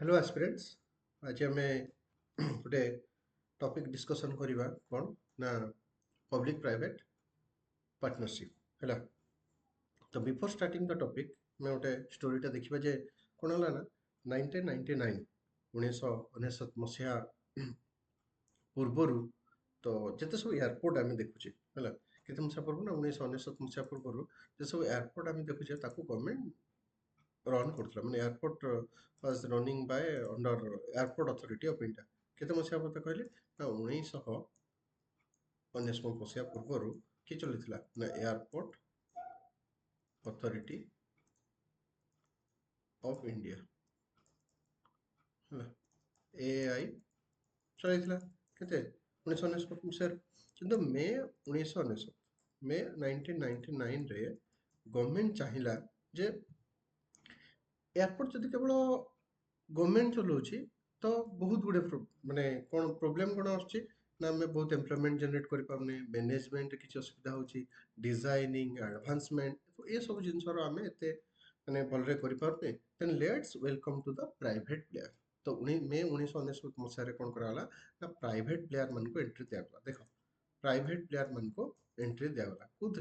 Hello aspirants आज आम गोटे टॉपिक डिस्कशन करवा कौन ना पब्लिक प्राइवेट पार्टनरशिप है। तो बिफोर स्टार्टिंग द टॉपिक मैं गोटे स्टोरीटा देखा जे कौन है ना 1999 1999 मसीहा पूर्वर तो जिते सब एयरपोर्ट आम देखुचे है केते मसीहा पूर्व ना 1999 मसीहा पूर्वर जो सब एयरपोर्ट आम देखुचे गवर्नमेंट रन करथला माने airport was running by under airport authority of India केते मसीहा पता कहले ना 1999 मसीहा पूर्वर किए चलैथिला ना एयरपोर्ट अथॉरिटी ऑफ इंडिया ହେଲା एआई चलैथिला केते 1999 मसीहा किंतु मे 1999 मे 1999 रे गवर्नमेंट चाहिला जे एयरपोर्ट जदि केवल गवर्नमेंट चलाଉଛି तो बहुत गुड़े माने कौन प्रोब्लेम कौन आସୁଛି ना आम बहुत एम्प्लॉयमेंट जनरेट करें मैनेजमेंट किसी असुविधा होची डिजाइनिंग एडवांसमेंट तो ये सब जिनसर आम एत माने भलरे करें then let's welcome to the private player. तो मे 1999 मसीह कौन कराला ना प्राइवेट प्लेयर मान को एंट्री दिगला देख प्राइवेट प्लेयर मान को एंट्री दिगला कौन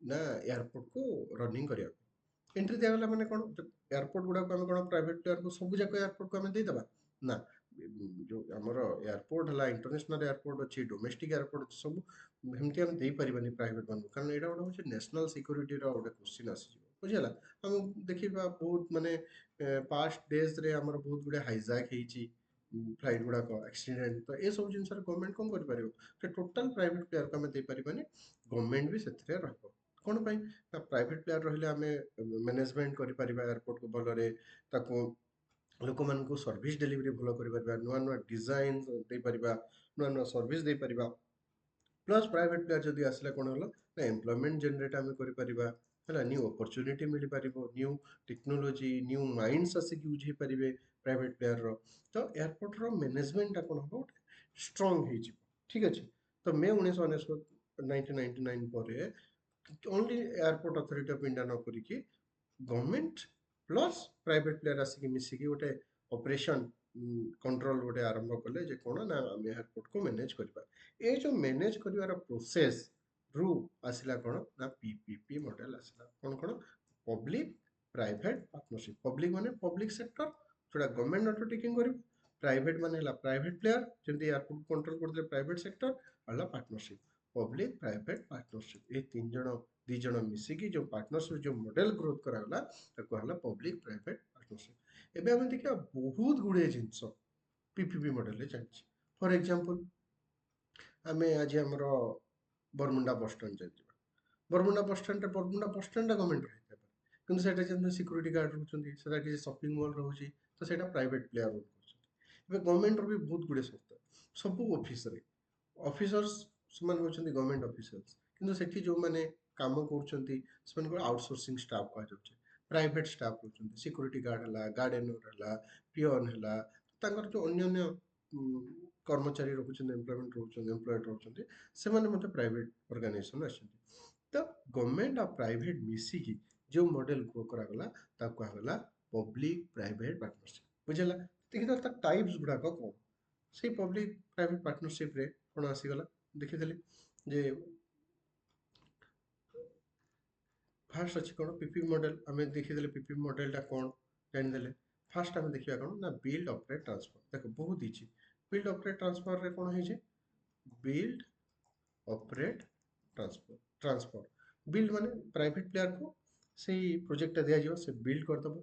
ना एयरपोर्ट को रनिंग करने एंट्री दिगला मैंने कौन एयरपोर्ट गुड़ा को कौन प्राइवेट प्लेयर को सब जाक एयरपोर्ट को देदेबा ना जो आमर एयरपोर्ट है इंटरनेशनल एयरपोर्ट अच्छी डोमेस्टिक एयरपोर्ट अच्छी सब एमती आम दे पारानी प्राइवेट मान कारण यहाँ गोटे हूँ नेशनल सिक्योरिटी गोटे क्वेश्चन आसीज बुझीगला आम देखा बहुत माने पास्ट डेज रे आमर बहुत गुड़े हाइजैक होती फ्लाइट गुड़ाक एक्सीडेंट तो ये सब जिन गवर्नमेंट कौन कर टोटाल प्राइवेट प्लेयर को आम दे पारानी गवर्नमेंट भी से कौन पाई ना प्राइवेट प्लेयर रहिले आमे मैनेजमेंट करि परिबा एयरपोर्ट को भलरे ताको लोक मानकु सर्विस डिलीवरी भलो करि परिबा नुआ नुआ डिजाइन दे परिबा नुआ नुआ सर्विस दे परिबा प्लस प्राइवेट प्लेयर जदि आसला कौन होला ना एम्प्लॉयमेंट जनरेट आमे करि परिबा है न्यू अपॉर्चुनिटी मिली पारिबो न्यू टेक्नोलॉजी न्यू माइंड्स आसिक यूज हे परिबे प्राइवेट प्लेयर रो तो एयरपोर्ट रो मैनेजमेंट कोन हो स्ट्रांग हे जिवो ठीक अछि। तो मे 1999 ପରେ only airport authority of India न करिकी गवर्नमेंट प्लस प्राइवेट प्लेयर आसिक मिसिकी गोटे ऑपरेशन कंट्रोल गोटे आरंभ कले जे कोन ना हम एयरपोर्ट को मैनेज करबा ए जो मैनेज करिवार प्रोसेस रु आसिला कोन ना पीपीपी मॉडल आसिला कोन कोन पब्लिक प्राइवेट पार्टनरशिप पब्लिक माने पब्लिक सेक्टर जोड़ा गवर्नमेंट अंडरटेकिंग करिब प्राइवेट माने ला प्राइवेट प्लेयर जेंति एयरपोर्ट कंट्रोल करते प्राइवेट सेक्टर आला पार्टनरशिप पब्लिक प्राइवेट पार्टनरशिप ये तीन जन दी जन मिसिकी जो पार्टनरशिप जो मॉडल ग्रोथ करागला ताको हला पब्लिक प्राइवेट पार्टनरशिप एबे हम देखिया बहुत गुडे जिंस पीपीपी मॉडल रे चलछि फॉर एग्जांपल आमे आज हमरो बरमुंडा बस स्टैंड जाइबा बरमुंडा बस स्टैंड रे बरमुंडा बस स्टैंड गवर्नमेंट रहिते किंतु सेटा जे सिक्योरिटी गार्ड रहउछन्ती सेटा कि शॉपिंग मॉल रहउछि तो सेटा प्राइवेट प्लेयर रहउछन्ती एबे गवर्नमेंट रो भी बहुत गुडे संस्था सब ऑफिस रे ऑफिसर्स समान होचन्ती गवर्नमेंट ऑफिसर्स किंतु सेठी जो माने काम करछन्ती समान को आउटसोर्सिंग स्टाफ कहा जाउछे प्राइवेट स्टाफ होचन्ती सिक्योरिटी गार्ड हला गार्डनर हला पियन हला तांकर जो अन्य अन्य कर्मचारी रहउछन्ती एम्प्लॉयमेंट रहउछन्ती एम्प्लॉयड रहउछन्ती से माने मते प्राइवेट ऑर्गेनाइजेशन आछन्ती तो गवर्नमेंट और प्राइवेट मिसिकी जो मॉडल ग्रो करा गला ता कहला पब्लिक प्राइवेट पार्टनरशिप बुझला देखिता ता टाइप्स गुडा को कोन से पब्लिक प्राइवेट पार्टनरशिप रे कोन आसी गला देखिदेली जे फास्ट अच्छी कौन पीपी मॉडल आम देखीदे पीपी मॉडलटा कौन जानीदे फास्ट आम देखा कौन ना बिल्ड ऑपरेट ट्रांसफर देख बहुत इजी बिल्ड ऑपरेट ट्रांसफर रे कौन है build operate transfer transfer build माने प्राइवेट प्लेयर को से प्रोजेक्ट दिया जाव से बिल्ड करदब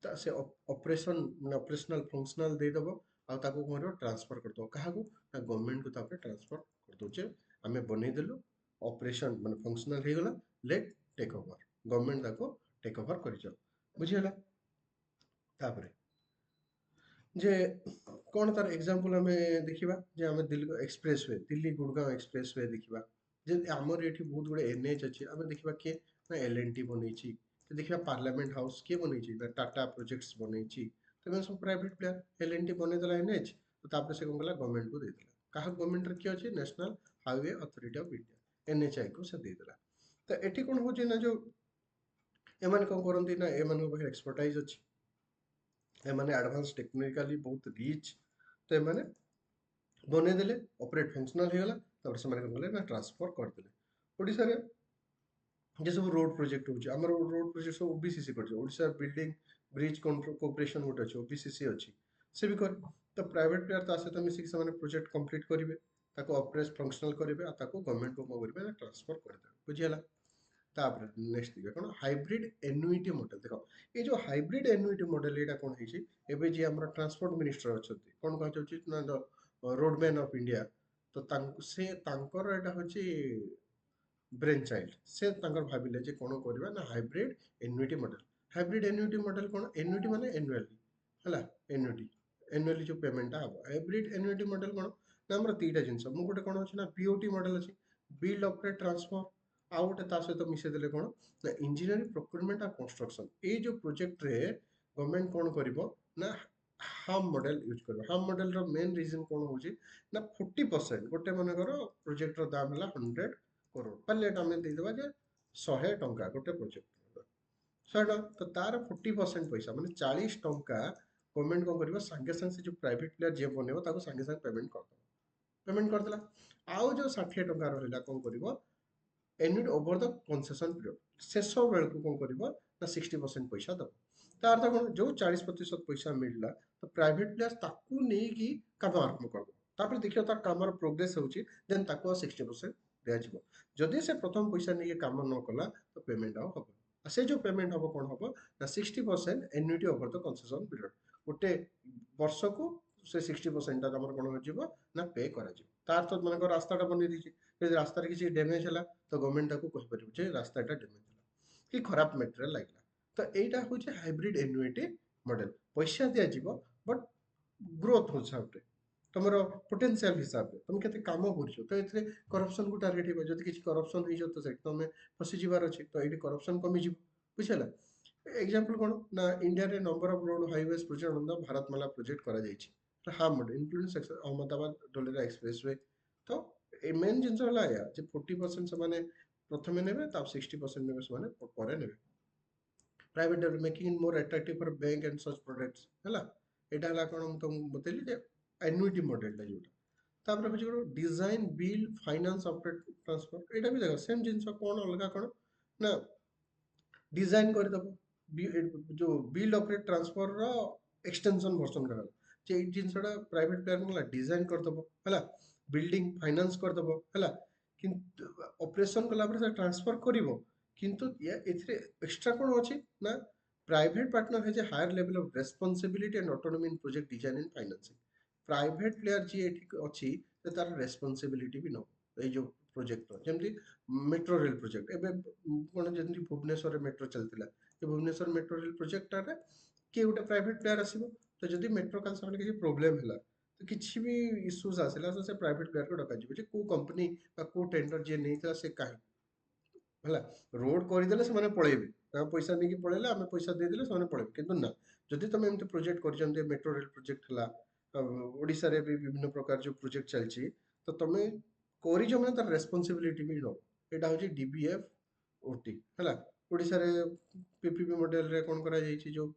से ऑपरेशन माने ऑपरेशनल फंक्शनल देदब आ ताको कौन ट्रांसफर करदब क्या ना गवर्नमेंट को तापर ट्रांसफर करदे आम बनईदेलु ऑपरेशन माने फंक्शनल हो गला लेट टेक ओवर गवर्नमेंट ताको टेक ओवर कर बुझीगला तापर जे कौन तार एग्जांपल आम देखा जे आम Delhi express way Delhi Gurgaon express way देखा जे आमर ये बहुत गुड़े एनएच अच्छी आम देखा किए ना एल&टी बनई देखा पार्लियामेंट हाउस किए बनई ना टाटा प्रोजेक्ट्स बनई तो सब प्राइवेट प्लेयर एल&टी बनईदेला एनएच तो तापर से कौन कला गवर्नमेंट को देदेला क्या गवर्नमेंट किए अच्छे national highway authority of India NHI को से देदेला तो ये कौन हो जो एम कौन करती ना एम एक्सपर्टाइज अच्छी एमाने एडवांस टेक्निकली बहुत रिच तो एमाने बनेदेले ऑपरेट फंक्शनल हो गला तापर से माने कले ना ट्रांसफर कर देले ओडिसा रे जे सब रोड प्रोजेक्ट होची हमर रोड प्रोजेक्ट सब ओबीसीसी करछ Odisha building bridge control cooperation गोटे अछि ओबीसीसी अछि से भी कर तो प्राइवेट प्लेयर ता सहित मिसिक से माने प्रोजेक्ट कंप्लीट करिवे ताको ऑपरेट फंक्शनल करिवे आ ताको गवर्नमेंट को करिवे ट्रांसफर कर देबे बुझियला तापर नेक्स्ट दिबे कोन हाइब्रिड एन्युइटी मॉडल देखो ये जो हाइब्रिड एन्युइटी मॉडल एटा कोन हिची एबे जे हमर ट्रांसपोर्ट मिनिस्टर अछथि कोन कहै छै ना रोडमैन ऑफ इंडिया तो से तांकर एटा होची ब्रेन चाइल्ड से तांकर भाबिले जे कोन करबा ना हाइब्रिड एन्युइटी मॉडल कोन एन्युइटी माने एनुअली हला एन्युइटी एनुअली जो पेमेंट हबो हाइब्रिड एन्युइटी मॉडल कोन ना हमर तीटा जिंस मु गोटे कोन अछि ना बीओटी मॉडल अछि बिल्ड ऑपरेट ट्रांसफर आ गोटे ता सहित मिसे देले कोन ना इंजीनियरिंग प्रोक्योरमेंट आ कंस्ट्रक्शन ए जो प्रोजेक्ट रे गवर्नमेंट कोन करिवो ना हाम मॉडल यूज करबो हाम मॉडल रो मेन रीजन कोन होची ना 40% गोटे माने करो प्रोजेक्ट रो दाम हला 100 करोड़ पलेट आम देदेबा जे 100 टंका गोटे प्रोजेक्ट 100 टंका तो तार 40% पैसा माने 40 टंका गवर्नमेंट कौन करिवो संगे संगे से जो प्राइवेट प्लेयर जे बनेबो ताको संगे संगे पेमेंट कर देला आउ जो 60 टंका रहला कौन करिवो annuity over the concession period शेष बेल को कौन करिवो ना 60% पैसा दबो तार तो कौन जो 40% पैसा मिलला तो प्राइवेट प्लेयर ताकू नै की काम आरंभ करबो तापर देखियो तार कामर प्रोग्रेस होची देन ताको 60% दिया जिवो जदि से प्रथम पैसा नहीं काम न कला तो पेमेंट आउ हबो से जो पेमेंट हबो कोन हबो ना 60% annuity over the concession period गोटे वर्ष को से 60% ता हमर कोन हो जिवो ना पे करा जिवो तार तो मानक रास्ताटा बनि दिछि यदि रास्ता रे किछि डैमेज हला तो गवर्नमेंट ताको कहि परिबो जे रास्ताटा डैमेज हला कि खराब मटेरियल लागला तो एटा होचे हाइब्रिड एन्युइटी मॉडल पैसा दिया जिवो बट ग्रोथ हो साउटे तमरो पोटेंशियल हिसाब रे तुम केते काम करछो तो एथरे करप्शन को टार्गेट हिबो जदि किछि करप्शन होई जतो सेट तमे फसी जिबार अछि तो एटी करप्शन कमी जिवो बुझला एग्जांपल कोन ना इंडिया रे number of road highways project on the Bharatmala project करा जायछि तो हा model including section Ahmedabad Dholera expressway तो ए मेन जिंस हला या जे 40% से माने प्रथमे नेबे तब 60% नेबे से माने परे नेबे private develop making it more attractive for bank and such products हला एटा हला कोन हम तुम बतेली जे एन्युइटी मॉडल ला जोटा तापर होची कोन design build finance operate transfer एटा भी देखो सेम जिंस कोन अलगा कोन ना डिजाइन कर दबो जो बिल्ड ऑपरेट ट्रांसफर रो एक्सटेंशन वर्जन रहल जे ई जिंसटा प्राइवेट प्लेयर मला डिजाइन कर दबो हला बिल्डिंग फाइनेंस कर दबो हला किंतु ऑपरेशन कला पर ट्रांसफर करिवो किंतु या एथरे एक्स्ट्रा कोन अछि ना private partner has a higher level of responsibility and autonomy in project design and financing private player जी एठी अछि त तार रेस्पॉन्सिबिलिटी भी न ए जो प्रोजेक्ट जेमति मेट्रो रेल प्रोजेक्ट एबे कोन जेमति भुवनेश्वर मेट्रो चलतिला ए भुवनेश्वर मेट्रो रेल प्रोजेक्ट रे के गोटे प्राइवेट प्लेयर आसीबो तो जदि मेट्रो कंसर्न के प्रॉब्लम हैला तो किछि भी इश्यूज आसिला तो से प्राइवेट प्लेयर को डका जिवो जे को कंपनी बा को टेंडर जे नैतिला से काहे ହେଲା ରୋଡ କରିଦେଲେ ସେମାନେ ପଳେଇବେ ତାଙ୍କ ପଇସା ନେଇକି ପଳେଇଲେ ଆମେ ପଇସା ଦେଇଦେଲେ ସେମାନେ ପଳେଇବେ କିନ୍ତୁ ନା ଯଦି ତମେ ଏମିତି ପ୍ରୋଜେକ୍ଟ କରିଛ ଯେମିତି ମେଟ୍ରୋ ରେଲ ପ୍ରୋଜେକ୍ଟ ହେଲା ଓଡ଼ିଶାରେ ବି ବିଭିନ୍ନ ପ୍ରକାର ଯୋଉ ପ୍ରୋଜେକ୍ଟ ଚାଲିଛି ତ ତମେ କରିଛ ମାନେ ତାର ରେସ୍ପନ୍ସିବିଲିଟି ବି ନବ ଏଇଟା ହଉଛି ଡିବିଏଫ ଓଟି ହେଲା ଓଡ଼ିଶାରେ ପିପିପି ମଡେଲରେ କ'ଣ କରାଯାଇଛି ଯୋଉ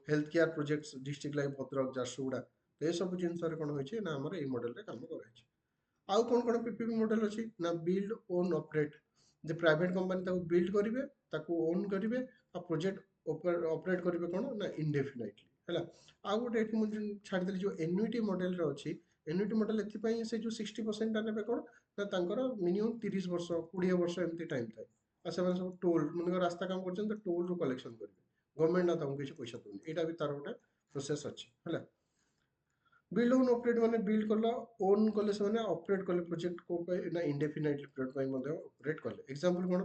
health care project district like Bhadrak Jharsuguda ତ ଏସବୁ ଜିନିଷରେ କ'ଣ ହୋଇଛି ନା ଆମର ଏଇ ମଡେଲରେ କାମ କରାଯାଇଛି आउ कौन कौन पीपीपी मॉडल अछि ना बिल्ड ओन ऑपरेट जे प्राइवेट कंपनी ताको बिल्ड करिवे ताको ओन करिवे आ प्रोजेक्ट ऑपरेट करिवे कोन ना इंडेफिनाइटली हैला आ गोटे एठी मु छाडी देली जो एन्युइटी मॉडल रे अछि एन्युइटी मॉडल एथि पई से जो 60% ता नेबे कोन ना तांकर मिनिमम 30 वर्ष 20 वर्ष एमती टाइम थाए आ से सब टोल मन रास्ता काम करछन तो टोल रो कलेक्शन करिवे गवर्नमेंट ना तांको किछ पैसा दोनी एटा भी तार गोटे प्रोसेस अछि हैला बिल्ड ओन ऑपरेट माने बिल्ड कला ओन कले से माने ऑपरेट कले प्रोजेक्ट को ना इंडेफिनाइटली पीरियड पई मध्ये ऑपरेट कले एग्जांपल कोन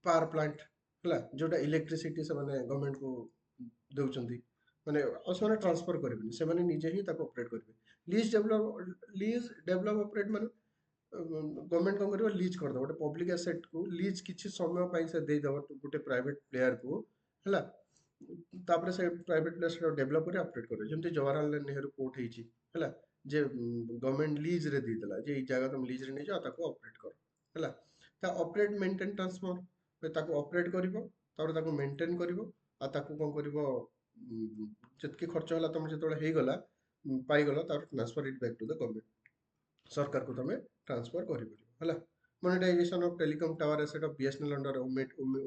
पावर प्लांट हला जोटा इलेक्ट्रिसिटी से माने गवर्नमेंट को देउचंदी माने असमाने ट्रांसफर करबे से माने निजे ही ताको ऑपरेट करबे लीज डेवलप ऑपरेट माने गवर्नमेंट को करबो लीज कर दो गोटे पब्लिक एसेट को लीज किछि समय पई से दे दबो गोटे प्राइवेट प्लेयर को हला तापर से प्राइवेट प्लेयर से डेवलप करे ऑपरेट करे जेमते जवाहरलाल नेहरू पोर्ट हेची हला जे गवर्नमेंट लीज रे दी देला जे ई जगह तुम लीज रे नै जाओ ताको ऑपरेट करो हला ता ऑपरेट मेंटेन ट्रांसफर ताको ऑपरेट करिवो तापर ताको मेंटेन करिवो ତାକୁ କ'ଣ କରିବ, ଯେତିକି ଖର୍ଚ୍ଚ ହେଲା ତମେ ଯେତେବେଳେ ହେଇଗଲା, ପାଇଗଲ, ତାର transfer it back to the government. ସରକାରକୁ ତମେ ଟ୍ରାନ୍ସଫର କରିପାରିବ ହେଲା। Monetisation of telecom tower asset of BSNL under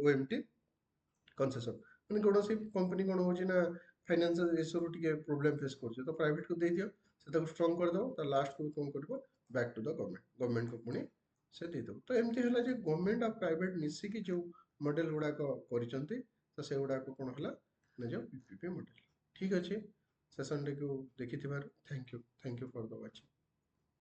OMT concession. ମାନେ କୌଣସି କମ୍ପାନୀ କ'ଣ ହେଉଛି ନା ଫାଇନାନ୍ସିଆଲ ଇସ୍ୟୁରୁ ଟିକେ ପ୍ରୋବ୍ଲେମ ଫେସ୍ କରୁଛି, ତ ପ୍ରାଇଭେଟକୁ ଦେଇଦିଅ, ସେ ତାକୁ ଷ୍ଟ୍ରଙ୍ଗ କରିଦେବ, ତା ଲାଷ୍ଟକୁ କ'ଣ କରିବ, ବ୍ୟାକ୍ ଟୁ ଦ ଗଭର୍ଣ୍ଣମେଣ୍ଟକୁ ପୁଣି ସେ ଦେଇଦେବ। ତ ଏମିତି ହେଲା ଯେ ଗଭର୍ଣ୍ଣମେଣ୍ଟ ଆଉ ପ୍ରାଇଭେଟ ମିଶିକି ଯେଉଁ ମଡେଲ ଗୁଡ଼ାକ କରିଛନ୍ତି, ତ ସେଗୁଡ଼ାକ କ'ଣ ହେଲା, ନିଜ ପିପିପି ମଡେଲ। ଠିକ୍ ଅଛି, ସେସନଟିକୁ ଦେଖିଥିବାରୁ thank you for the watching.